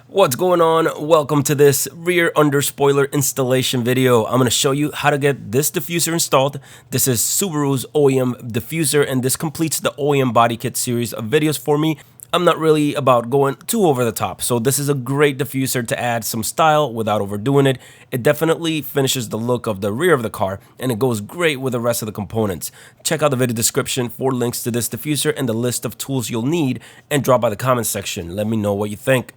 What's going on? Welcome to this rear under spoiler installation video. I'm going to show you how to get this diffuser installed. This is Subaru's OEM diffuser, and this completes the OEM body kit series of videos for me. I'm not really about going too over the top, so this is a great diffuser to add some style without overdoing it. It definitely finishes the look of the rear of the car, and it goes great with the rest of the components. Check out the video description for links to this diffuser and the list of tools you'll need, and drop by the comment section. Let me know what you think.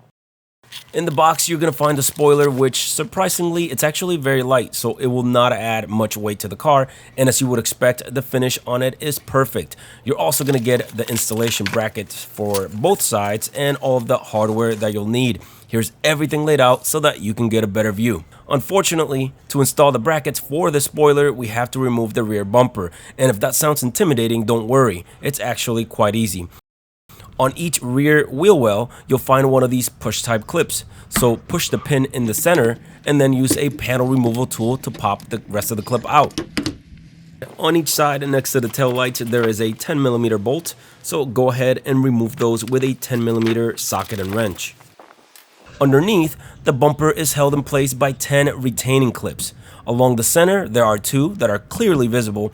In the box, you're going to find a spoiler, which surprisingly, it's actually very light, so it will not add much weight to the car, and as you would expect, the finish on it is perfect. You're also going to get the installation brackets for both sides and all of the hardware that you'll need. Here's everything laid out so that you can get a better view. Unfortunately, to install the brackets for the spoiler, we have to remove the rear bumper, and if that sounds intimidating, don't worry, it's actually quite easy. On each rear wheel well, you'll find one of these push type clips. So push the pin in the center and then use a panel removal tool to pop the rest of the clip out. On each side next to the tail lights, there is a 10mm bolt. So go ahead and remove those with a 10mm socket and wrench. Underneath, the bumper is held in place by 10 retaining clips. Along the center, there are 2 that are clearly visible,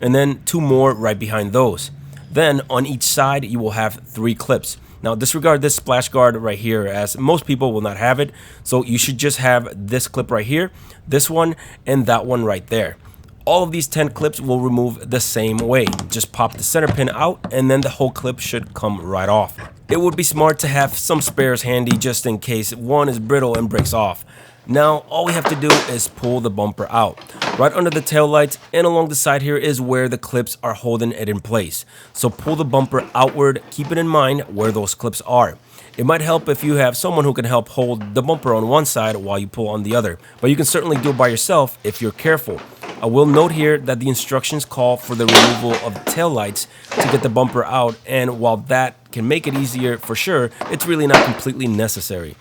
and then 2 more right behind those. Then on each side, you will have 3 clips. Now disregard this splash guard right here, as most people will not have it. So you should just have this clip right here, this one, and that one right there. All of these 10 clips will remove the same way. Just pop the center pin out and then the whole clip should come right off. It would be smart to have some spares handy just in case one is brittle and breaks off. Now all we have to do is pull the bumper out. Right under the tail lights and along the side here is where the clips are holding it in place. So pull the bumper outward, keep it in mind where those clips are. It might help if you have someone who can help hold the bumper on one side while you pull on the other, but you can certainly do it by yourself if you're careful. I will note here that the instructions call for the removal of the tail lights to get the bumper out, and while that can make it easier for sure, it's really not completely necessary.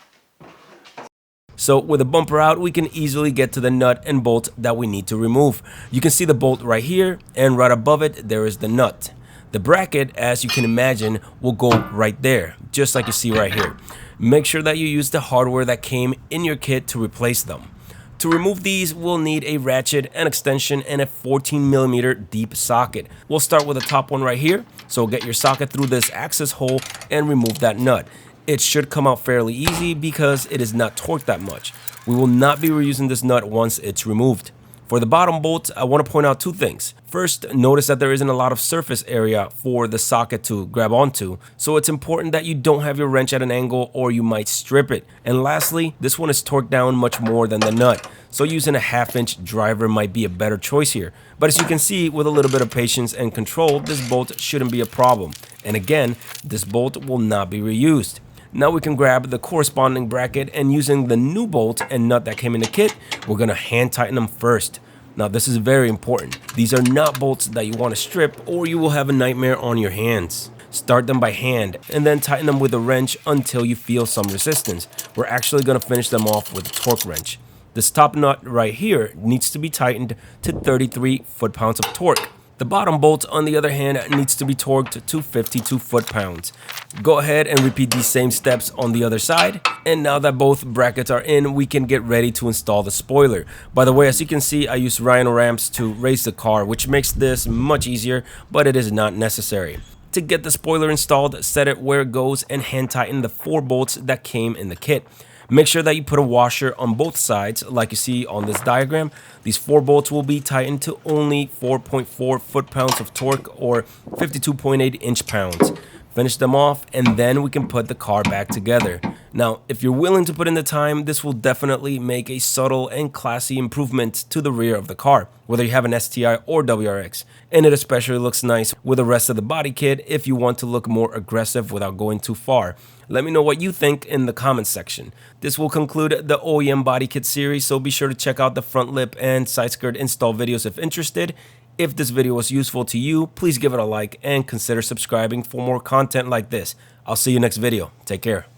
So with the bumper out, we can easily get to the nut and bolt that we need to remove. You can see the bolt right here, and right above it, there is the nut. The bracket, as you can imagine, will go right there, just like you see right here. Make sure that you use the hardware that came in your kit to replace them. To remove these, we'll need a ratchet, an extension, and a 14mm deep socket. We'll start with the top one right here. So get your socket through this access hole and remove that nut. It should come out fairly easy because it is not torqued that much. We will not be reusing this nut once it's removed. For the bottom bolt, I want to point out 2 things. First, notice that there isn't a lot of surface area for the socket to grab onto, so it's important that you don't have your wrench at an angle or you might strip it. And lastly, this one is torqued down much more than the nut, so using a 1/2-inch driver might be a better choice here. But as you can see, with a little bit of patience and control, this bolt shouldn't be a problem. And again, this bolt will not be reused. Now we can grab the corresponding bracket, and using the new bolt and nut that came in the kit, we're going to hand tighten them first. Now this is very important. These are not bolts that you want to strip or you will have a nightmare on your hands. Start them by hand and then tighten them with a wrench until you feel some resistance. We're actually going to finish them off with a torque wrench. This top nut right here needs to be tightened to 33 foot-pounds of torque. The bottom bolt, on the other hand, needs to be torqued to 52 foot-pounds. Go ahead and repeat these same steps on the other side. And now that both brackets are in, we can get ready to install the spoiler. By the way, as you can see, I use rhino ramps to raise the car, which makes this much easier, but it is not necessary. To get the spoiler installed, set it where it goes and hand tighten the 4 bolts that came in the kit. Make sure that you put a washer on both sides like you see on this diagram. These 4 bolts will be tightened to only 4.4 foot-pounds of torque or 52.8 inch-pounds. Finish them off and then we can put the car back together. Now, if you're willing to put in the time, this will definitely make a subtle and classy improvement to the rear of the car, whether you have an STI or WRX. And it especially looks nice with the rest of the body kit if you want to look more aggressive without going too far. Let me know what you think in the comments section. This will conclude the OEM body kit series, so be sure to check out the front lip and side skirt install videos if interested. If this video was useful to you, please give it a like and consider subscribing for more content like this. I'll see you next video. Take care.